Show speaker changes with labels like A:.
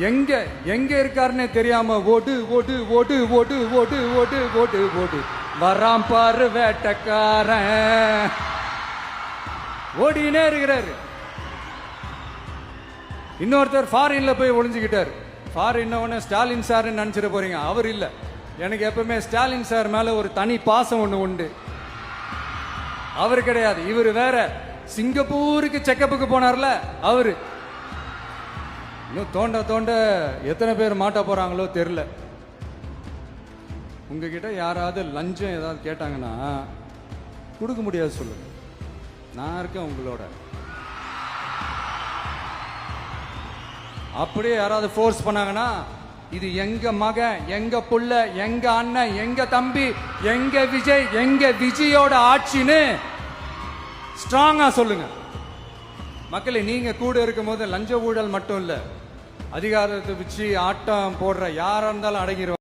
A: எங்க எங்க இருக்காருன்னே தெரியாம ஓட்டு ஓட்டு ஓட்டு ஓட்டு ஓட்டு ஓட்டு ஓட்டு ஓட்டு வராம் பாரு வேட்டக்காரன் ஓடினே இருக்கிறாரு. இன்னொருத்தர் ஃபாரின்ல போய் ஒளிஞ்சுக்கிட்டார். ஃபாரின் உடனே ஸ்டாலின் சார் நினைச்சிட போறீங்க. அவர் இல்ல. எனக்கு எப்பவுமே ஸ்டாலின் சார் மேல ஒரு தனி பாசம் ஒண்ணு உண்டு. அவர் கிடையாது, இவர் வேற. சிங்கப்பூருக்கு செக்கப்புக்கு போனார்ல அவரு. இன்னும் தோண்ட தோண்ட எத்தனை பேர் மாட்ட போறாங்களோ தெரியல. உங்ககிட்ட யாராவது லஞ்சம் ஏதாவது கேட்டாங்கன்னா கொடுக்க முடியாது சொல்லுங்க. நான் இருக்கேன் உங்களோட. அப்படியே யாராவது ஃபோர்ஸ் பண்ணாங்கன்னா இது எங்க மகன், எங்க புள்ள, எங்க அண்ணன், எங்க தம்பி, எங்க விஜய், எங்க விஜயோட ஆட்சின்னு ஸ்ட்ராங்கா சொல்லுங்க. மக்களே, நீங்க கூட இருக்கும் போது லஞ்ச ஊழல் மட்டும் இல்ல, அதிகாரத்தை வச்சு ஆட்டம் போடுற யாரா இருந்தாலும் அடங்கிடுவாங்க.